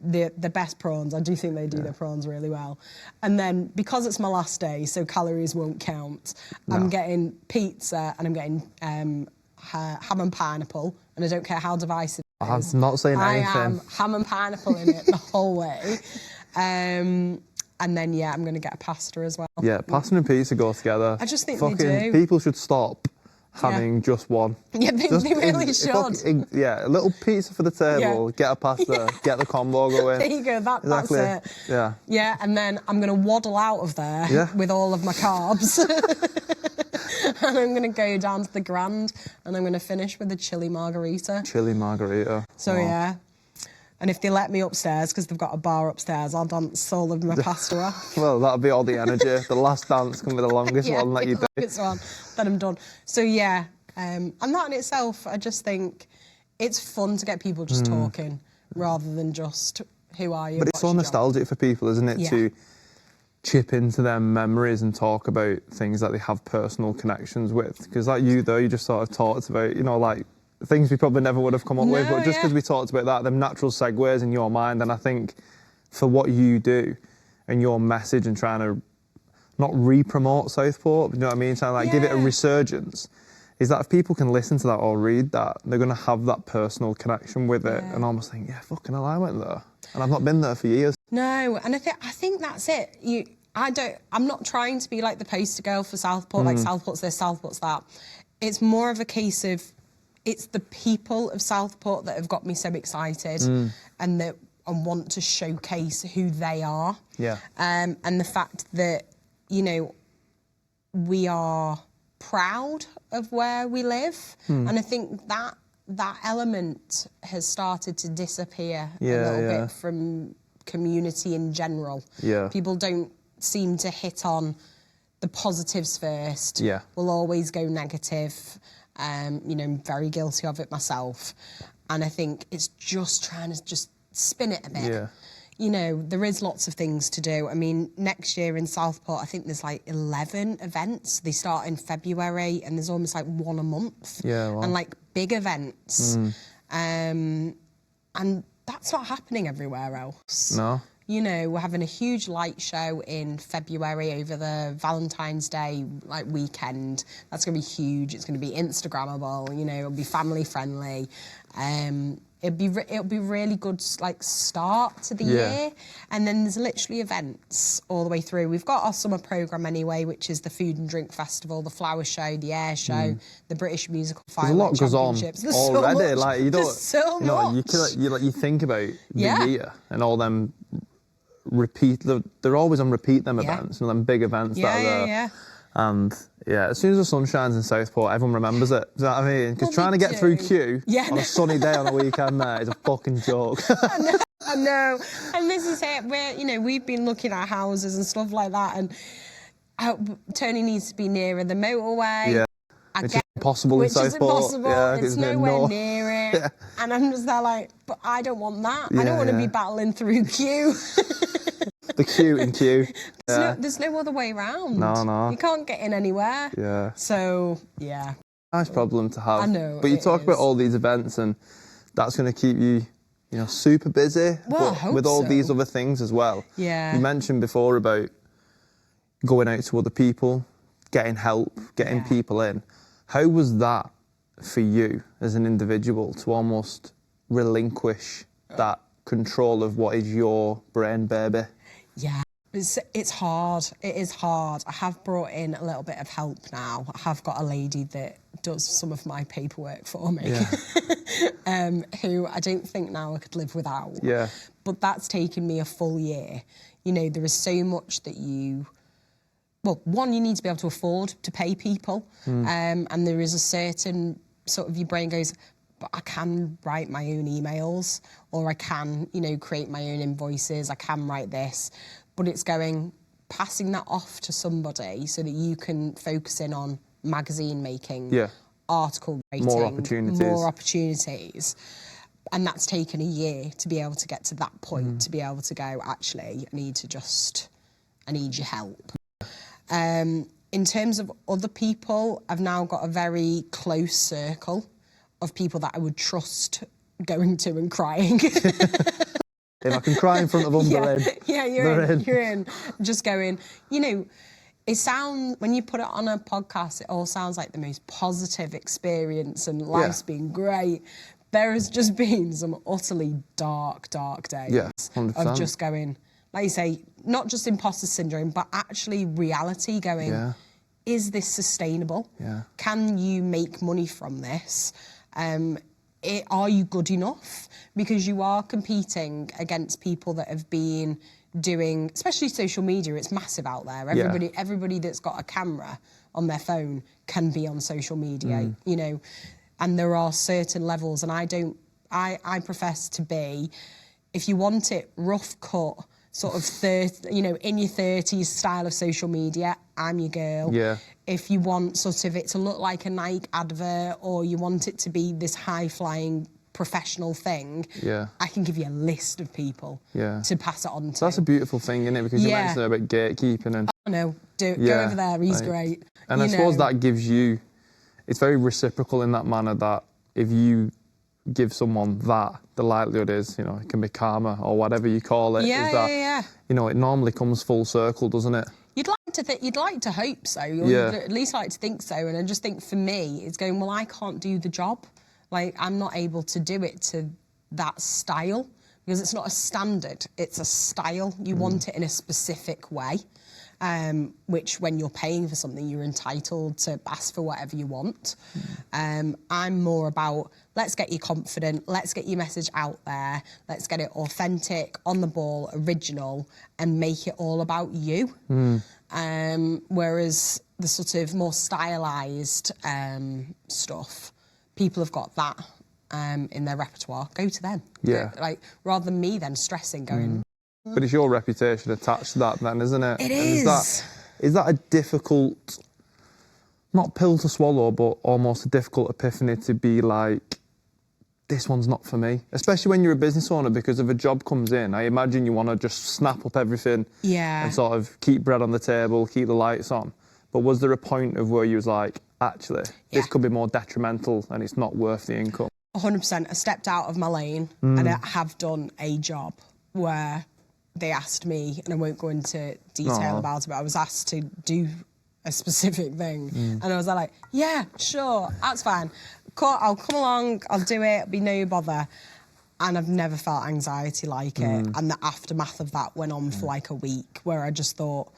The best prawns. I do think they do their prawns really well. And then, because it's my last day, so calories won't count, I'm getting pizza and I'm getting ham and pineapple. And I don't care how divisive it is. I'm not saying anything. I am ham and pineapple in it the whole way. And then, yeah, I'm going to get a pasta as well. Yeah, pasta and pizza go together. I just think they do. People should stop having just one. Yeah, they really should. A little pizza for the table, get a pasta, get the combo going. There you go, that's it. Yeah. Yeah, and then I'm going to waddle out of there with all of my carbs. And I'm going to go down to the Grand and I'm going to finish with a chili margarita. Chili margarita. So, yeah. And if they let me upstairs, because they've got a bar upstairs, I'll dance all of my pasta off. Well, that'll be all the energy. The last dance can be the longest one that you do. Longest one, then I'm done. So, yeah. And that in itself, I just think it's fun to get people just talking rather than just, who are you? But it's so nostalgic for people, isn't it, to chip into their memories and talk about things that they have personal connections with. Because like you, though, you just sort of talked about, you know, like, things we probably never would have come up with, but just because we talked about that, them natural segues in your mind, and I think for what you do and your message and trying to not re-promote Southport, you know what I mean, trying to like give it a resurgence, is that if people can listen to that or read that, they're going to have that personal connection with it and almost think, yeah, fucking hell, I went there, and I've not been there for years. No, and I think that's it. I'm not trying to be like the poster girl for Southport, like Southport's this, Southport's that. It's more of a case of, it's the people of Southport that have got me so excited and want to showcase who they are. Yeah. And the fact that, you know, we are proud of where we live. And I think that element has started to disappear a little bit from community in general. Yeah. People don't seem to hit on the positives first. Yeah. We'll always go negative. You know, I'm very guilty of it myself. And I think it's just trying to just spin it a bit. Yeah. You know, there is lots of things to do. I mean, next year in Southport, I think there's like 11 events. They start in February and there's almost like one a month. Yeah, wow. And like big events. And that's not happening everywhere else. No. You know, we're having a huge light show in February over the Valentine's Day like weekend. That's going to be huge. It's going to be Instagrammable. You know, it'll be family friendly. It'll be really good, like, start to the year. And then there's literally events all the way through. We've got our summer programme anyway, which is the Food and Drink Festival, the Flower Show, the Air Show, the British Musical Fireworks Championships. There's a lot goes on already. Like, you don't, there's so much. You think about the year and all them they're always on repeat, them events, them big events that are there. And as soon as the sun shines in Southport, everyone remembers it. Do you know what I mean? Because trying to get through queue on a sunny day on a weekend there is a fucking joke. I know. And this is it. We've been looking at houses and stuff like that, and Tony needs to be nearer the motorway. Yeah. Which is impossible in Southport. Yeah, it's nowhere near it. And I'm just there like, but I don't want that. I don't want to be battling through queue. The queue in queue. There's no other way around. No. You can't get in anywhere. Yeah. So, yeah. Nice problem to have. I know. But you talk about all these events, and that's going to keep you, super busy. Well, I hope with all these other things as well. Yeah. You mentioned before about going out to other people, getting help, getting people in. How was that for you as an individual to almost relinquish that control of what is your brain baby? Yeah, it's hard. It is hard. I have brought in a little bit of help now. I have got a lady that does some of my paperwork for me, who I don't think now I could live without. Yeah. But that's taken me a full year. There is so much that well, one, you need to be able to afford to pay people. And there is a certain sort of, your brain goes, but I can write my own emails, or I can, create my own invoices, I can write this. But it's passing that off to somebody so that you can focus in on magazine making, article writing, more opportunities. And that's taken a year to be able to get to that point, to be able to go, actually, I need your help. In terms of other people, I've now got a very close circle of people that I would trust going to and crying. If I can cry in front of them, they're in. Yeah, you're in. Just going, it sounds, when you put it on a podcast, it all sounds like the most positive experience and life's been great. There has just been some utterly dark days 100%. of just going, like you say, not just imposter syndrome, but actually reality going, is this sustainable? Yeah. Can you make money from this? Are you good enough? Because you are competing against people that have been doing, especially social media, it's massive out there. Everybody that's got a camera on their phone can be on social media, and there are certain levels, and I profess to be, if you want it rough cut, sort of in your 30s style of social media, I'm your girl. Yeah. If you want sort of it to look like a Nike advert, or you want it to be this high-flying professional thing, I can give you a list of people to pass it on to. That's a beautiful thing, isn't it? Because you mentioned about gatekeeping and... Oh, no, go over there, he's great. And I suppose that gives you... It's very reciprocal in that manner that if you give someone that, the likelihood is, it can be karma or whatever you call it. It normally comes full circle, doesn't it? You'd like to hope so. You'd at least like to think so. And I just think for me, it's going, well, I can't do the job. Like, I'm not able to do it to that style, because it's not a standard, it's a style. You want it in a specific way, which when you're paying for something, you're entitled to ask for whatever you want. I'm more about, let's get you confident, let's get your message out there, let's get it authentic, on the ball, original, and make it all about you. Whereas the sort of more stylised stuff, people have got that in their repertoire. Go to them. Like, rather than me then stressing, going... But it's your reputation attached to that then, isn't it? It is. Is that a difficult, not pill to swallow, but almost a difficult epiphany to be like, this one's not for me? Especially when you're a business owner, because if a job comes in, I imagine you want to just snap up everything and sort of keep bread on the table, keep the lights on. But was there a point of where you was like, actually, this could be more detrimental and it's not worth the income? 100%. I stepped out of my lane and I have done a job where they asked me, and I won't go into detail about it, but I was asked to do a specific thing. And I was like, yeah, sure, that's fine. Cool, I'll come along, I'll do it, it'll be no bother. And I've never felt anxiety like it. And the aftermath of that went on for like a week, where I just thought,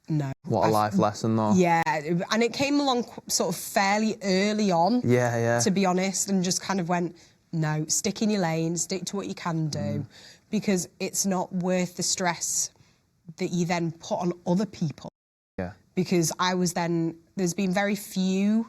no. What a life lesson, though. Yeah, and it came along sort of fairly early on, to be honest, and just kind of went, no, stick in your lane, stick to what you can do, because it's not worth the stress that you then put on other people. Yeah. Because there's been very few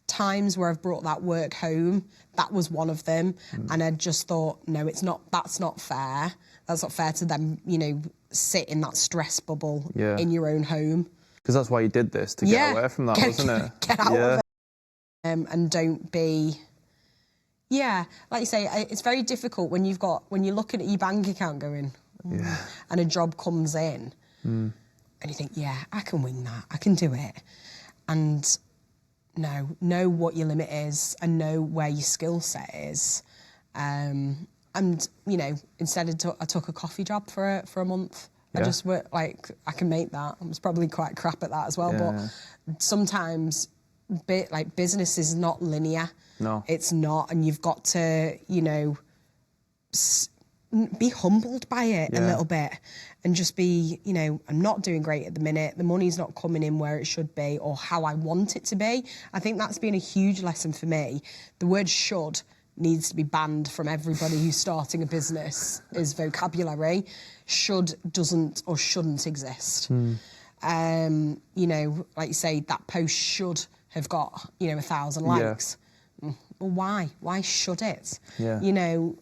times where I've brought that work home. That was one of them. And I just thought, no, that's not fair. That's not fair to them, you know, sit in that stress bubble in your own home. Because that's why you did this, to get away from that, wasn't it? Get out of it. And don't be... Yeah, like you say, it's very difficult when you're looking at your bank account going, and a job comes in, and you think, yeah, I can wing that, I can do it. And know what your limit is and know where your skill set is. And, you know, instead I took a coffee job for a month. I just worked, like, I can make that. I was probably quite crap at that as well, but sometimes business is not linear. No. It's not, and you've got to, you know, be humbled by it a little bit, and just be, you know, I'm not doing great at the minute. The money's not coming in where it should be or how I want it to be. I think that's been a huge lesson for me. The word should needs to be banned from everybody who's starting a business as vocabulary. Should doesn't or shouldn't exist. You know, like you say, that post should have got, you know, 1,000 likes. Well, why? Why should it? You know,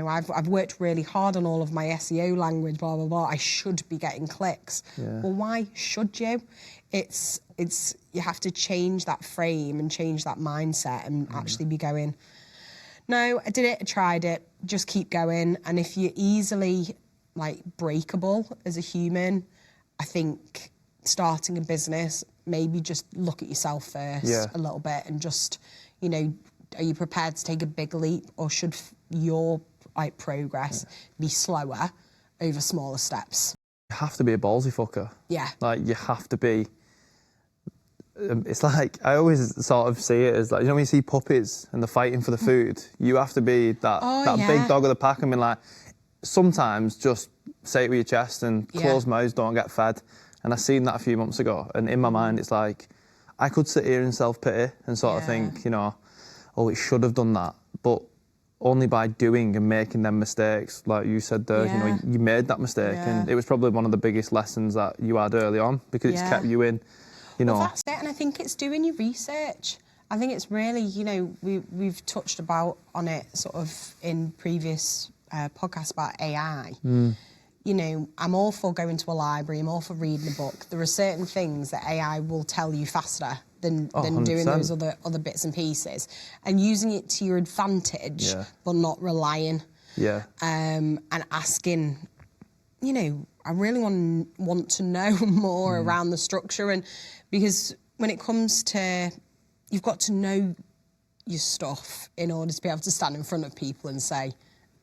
I've worked really hard on all of my SEO language, blah, blah, blah. I should be getting clicks. Well, why should you? It's you have to change that frame and change that mindset and actually be going, no, I did it, I tried it, just keep going. And if you're easily, like, breakable as a human, I think starting a business, maybe just look at yourself first a little bit and just, you know, are you prepared to take a big leap, or should your progress be slower over smaller steps? You have to be a ballsy fucker. Yeah. Like, you have to be... It's like, I always sort of see it as like, you know, when you see puppies and they're fighting for the food, you have to be that big dog of the pack and be like, sometimes just say it with your chest and closed mouths don't get fed. And I seen that a few months ago, and in my mind it's like, I could sit here in self-pity and sort of think, you know, oh, it should have done that. But only by doing and making them mistakes, like you said there, you know, you made that mistake, and it was probably one of the biggest lessons that you had early on, because it's kept you in, you know. Well, that's it, and I think it's doing your research. I think it's really, you know, we've touched on it sort of in previous podcasts about AI. You know, I'm all for going to a library, I'm all for reading a book. There are certain things that AI will tell you faster than doing those other bits and pieces, and using it to your advantage, but not relying. And asking, you know, I really want to know more around the structure, and because when it comes to, you've got to know your stuff in order to be able to stand in front of people and say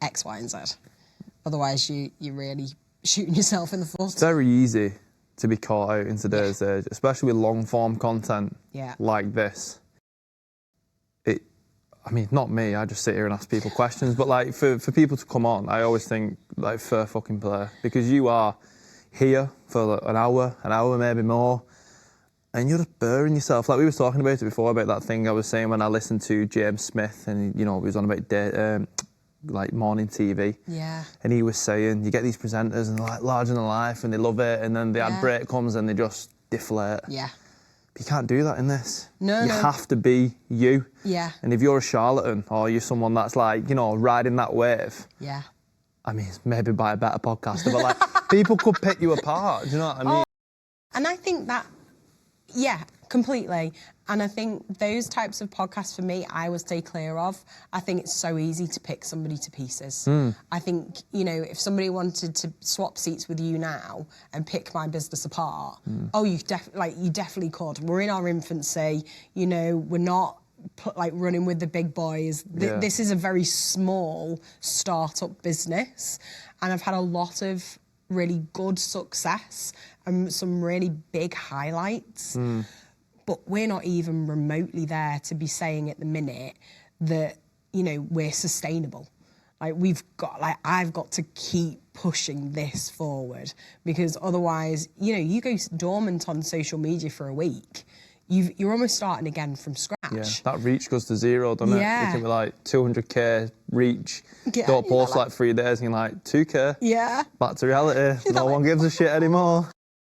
X, Y, and Z. Otherwise, you're really shooting yourself in the foot. It's very easy to be caught out in today's age, especially with long-form content like this. I mean, not me, I just sit here and ask people questions, but like for people to come on, I always think, like, fair fucking play, because you are here for an hour maybe more, and you're just burning yourself. Like we were talking about it before, about that thing I was saying when I listened to James Smith, and, you know, he was on about like morning TV. And he was saying, you get these presenters and they're like larger than life and they love it, and then the ad break comes and they just deflate. But you can't do that in this. You have to be you. And if you're a charlatan, or you're someone that's like, you know, riding that wave, I mean, maybe by a better podcaster, but like, people could pick you apart, do you know what I mean? And I think that, completely. And I think those types of podcasts, for me, I would stay clear of. I think it's so easy to pick somebody to pieces. I think, you know, if somebody wanted to swap seats with you now and pick my business apart, you definitely could. We're in our infancy, you know, we're not like running with the big boys. This is a very small startup business, and I've had a lot of really good success and some really big highlights. But we're not even remotely there to be saying at the minute that, you know, we're sustainable. Like I've got to keep pushing this forward, because otherwise, you go dormant on social media for a week. You're almost starting again from scratch. Yeah, that reach goes to zero, doesn't it? Yeah. You can be like 200k reach, Yeah, don't post like 3 days, and you're like 2k. Yeah. Back to reality. No one gives a shit anymore.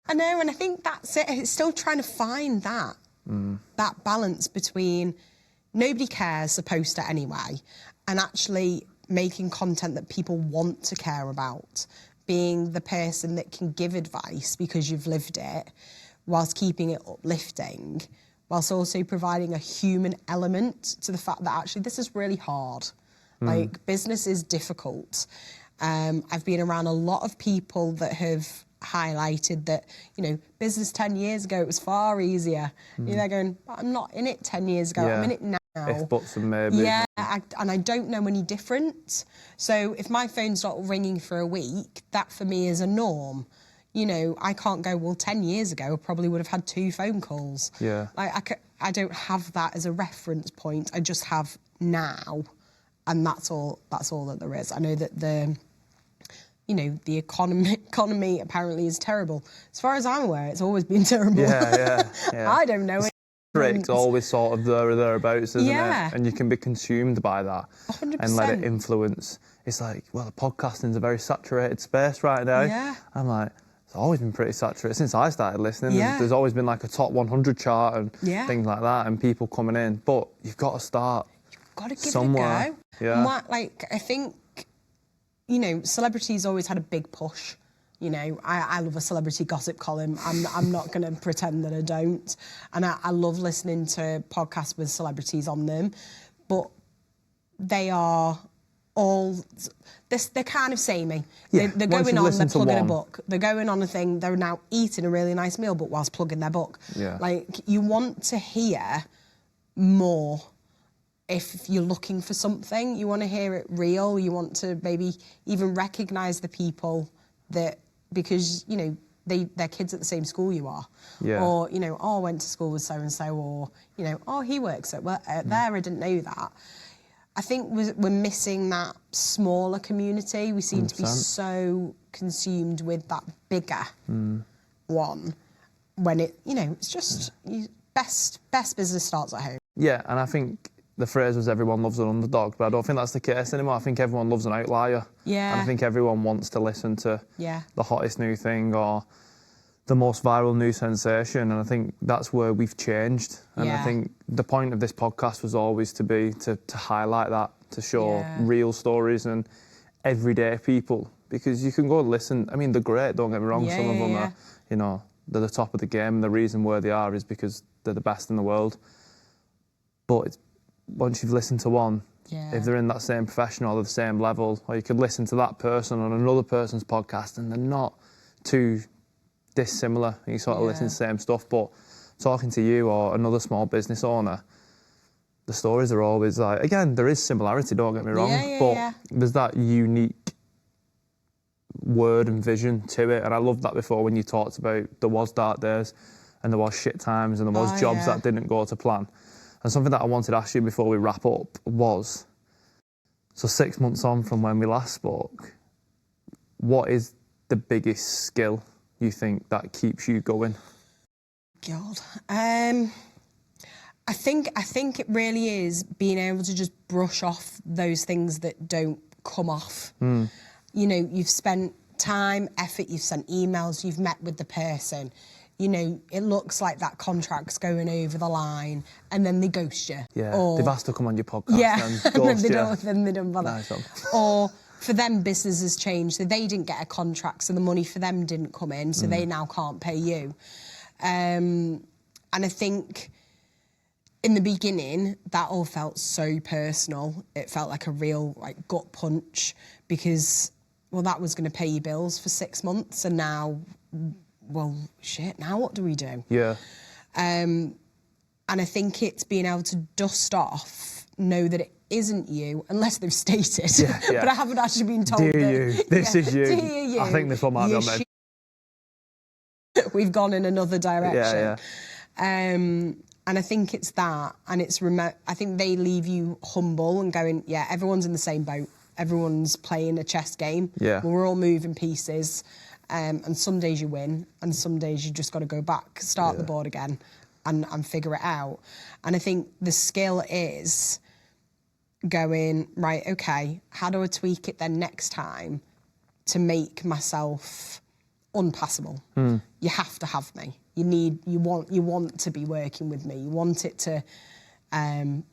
I know, and I think that's it. It's still trying to find that balance between nobody cares, supposed to anyway, and actually making content that people want to care about, being the person that can give advice because you've lived it, whilst keeping it uplifting, whilst also providing a human element to the fact that actually this is really hard. Like, business is difficult. I've been around a lot of people that have highlighted that, business 10 years ago, it was far easier. They're going, I'm not in it 10 years ago, I'm in it now. If, buts and maybe. Yeah, and I don't know any different. So if my phone's not ringing for a week, that for me is a norm. I can't go, well, 10 years ago, I probably would have had 2 phone calls. Yeah. Like, I don't have that as a reference point. I just have now, and that's all that there is. I know that the economy apparently is terrible. As far as I'm aware, it's always been terrible. Yeah. I don't know. It's always sort of there or thereabouts, isn't it? And you can be consumed by that 100%. and let it influence. It's like, well, podcasting's a very saturated space right now. Yeah. I'm like, it's always been pretty saturated since I started listening. Yeah. There's always been like a top 100 chart and Yeah. things like that, and people coming in. But you've got to start Got to give somewhere. it a go. Yeah. I think, celebrities always had a big push. I love a celebrity gossip column. I'm not going to pretend that I don't. And I love listening to podcasts with celebrities on them. But they are all... They're kind of samey. Yeah. They're Once going you've on, they're listened to plugging a one. book. They're going on a thing, they're now eating a really nice meal, but whilst plugging their book. Yeah. Like, you want to hear more. If you're looking for something, you want to hear it real. You want to maybe even recognise the people that, because, they're kids at the same school you are. Yeah. Or, I went to school with so-and-so, or, he works at there, I didn't know that. I think we're missing that smaller community. We seem 100%. to be so consumed with that bigger one, when it's just best business starts at home. Yeah, and I think the phrase was everyone loves an underdog, but I don't think that's the case anymore. I think everyone loves an outlier. Yeah. And I think everyone wants to listen to Yeah. the hottest new thing or the most viral new sensation, and I think that's where we've changed. And Yeah. I think the point of this podcast was always to highlight that, to show Yeah. real stories and everyday people, because you can go and listen. I mean, they're great, don't get me wrong. Yeah, Some of them yeah. are, they're the top of the game, and the reason where they are is because they're the best in the world. But once you've listened to one, Yeah. if they're in that same profession or the same level, or you could listen to that person on another person's podcast and they're not too dissimilar, and you sort of listen to the same stuff, but talking to you or another small business owner, the stories are always like, again, there is similarity, don't get me wrong, but there's that unique word and vision to it, and I loved that before when you talked about there was dark days and there was shit times and there was jobs that didn't go to plan. And something that I wanted to ask you before we wrap up was, so 6 months on from when we last spoke, what is the biggest skill you think that keeps you going? God, I think it really is being able to just brush off those things that don't come off. You've spent time, effort, you've sent emails, you've met with the person. It looks like that contract's going over the line, and then they ghost you. Yeah, or, they've asked to come on your podcast and and ghost then they don't bother. Nice one. Or for them, business has changed, so they didn't get a contract, so the money for them didn't come in, so they now can't pay you. And I think in the beginning, that all felt so personal. It felt like a real gut punch, because, well, that was going to pay your bills for 6 months, and now, well, shit, now what do we do? Yeah. And I think it's being able to dust off, know that it isn't you, unless they've stated. Yeah. But I haven't actually been told Dear that. you, this is you. Dear you. I think this one might be on there. We've gone in another direction. Yeah. And I think it's that, and it's remote. I think they leave you humble and going, yeah, everyone's in the same boat. everyone's playing a chess game. Yeah. We're all moving pieces. And some days you win, and some days you just got to go back, start the board again, and figure it out. And I think the skill is going, right, okay, how do I tweak it then next time to make myself unpassable? You have to have me. You want to be working with me. You want it to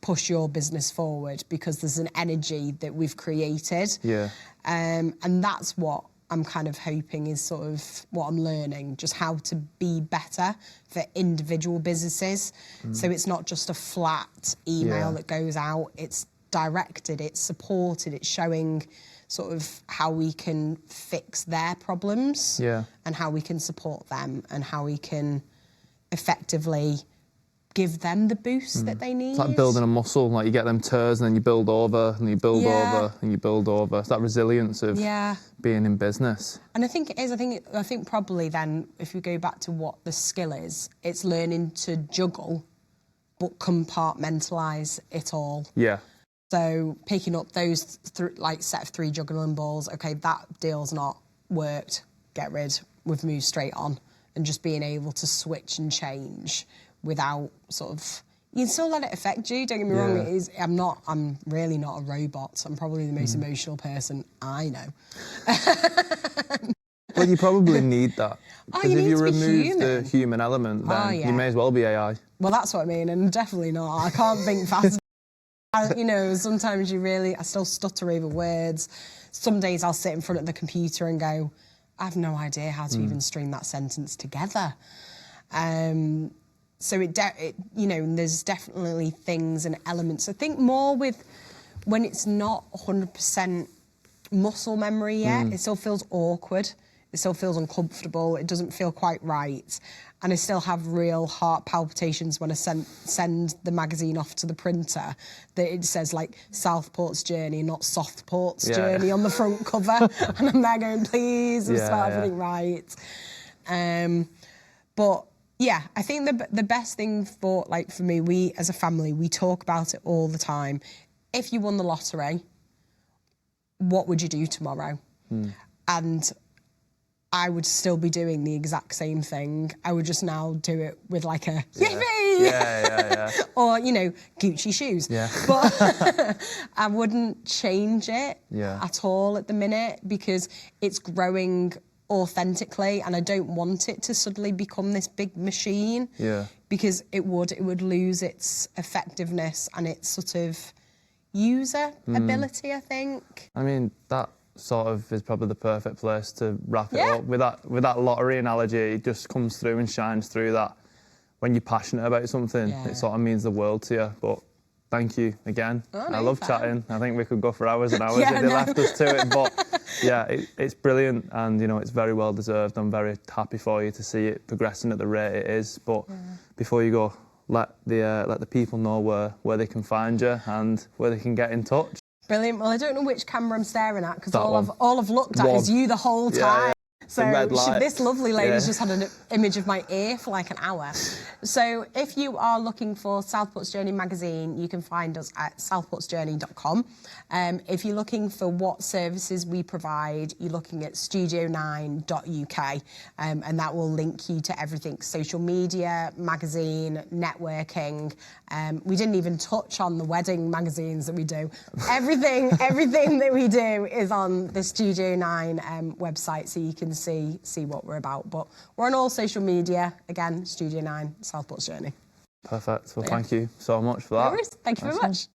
push your business forward because there's an energy that we've created. Yeah. And that's what I'm kind of hoping is sort of what I'm learning, just how to be better for individual businesses. So it's not just a flat email that goes out, it's directed, it's supported, it's showing sort of how we can fix their problems and how we can support them and how we can effectively give them the boost that they need. It's like building a muscle, like you get them tears and then you build over and you build over and you build over. It's that resilience of being in business. And I think it is, I think probably then, if we go back to what the skill is, it's learning to juggle but compartmentalise it all. Yeah. So picking up those like set of 3 juggling balls, okay, that deal's not worked, get rid, we've moved straight on, and just being able to switch and change without sort of, you can still let it affect you, don't get me wrong, I'm really not a robot, so I'm probably the most emotional person I know. Well, you probably need that. Because if you remove the human. human element, then you may as well be AI. Well, that's what I mean, and definitely not. I can't think fast. You know, sometimes I still stutter over words. Some days I'll sit in front of the computer and go, I have no idea how to even string that sentence together. So you know, there's definitely things and elements. I think more with when it's not 100% muscle memory yet, it still feels awkward. It still feels uncomfortable. It doesn't feel quite right. And I still have real heart palpitations when I send the magazine off to the printer that it says like Southport's Journey, not Softport's Journey on the front cover. And I'm there going, please, start everything right. But yeah, I think the best thing for me, we as a family, we talk about it all the time. If you won the lottery, what would you do tomorrow? And I would still be doing the exact same thing. I would just now do it with like a yippee! Or, you know, Gucci shoes. Yeah. But I wouldn't change it at all at the minute because it's growing authentically and I don't want it to suddenly become this big machine. Yeah. Because it would lose its effectiveness and its sort of user ability, I think. I mean, that sort of is probably the perfect place to wrap it up with that lottery analogy. It just comes through and shines through that when you're passionate about something, it sort of means the world to you. But thank you again. Oh, no, I love chatting. I think we could go for hours and hours if they left us to it. But yeah, it's brilliant and you know it's very well deserved. I'm very happy for you to see it progressing at the rate it is. But before you go, let the people know where they can find you and where they can get in touch. Brilliant. Well, I don't know which camera I'm staring at because all I've looked at is you the whole time. So this lovely lady's just had an image of my ear for like an hour. So if you are looking for Southport's Journey magazine, you can find us at southportsjourney.com. If you're looking for what services we provide, you're looking at studio9.uk, and that will link you to everything: social media, magazine, networking. We didn't even touch on the wedding magazines that we do. Everything that we do is on the Studio 9 website, so you can see what we're about. But we're on all social media, again, Studio 9, Southport's Journey. Perfect. Well, thank you so much for that. No worries. Thank you very much.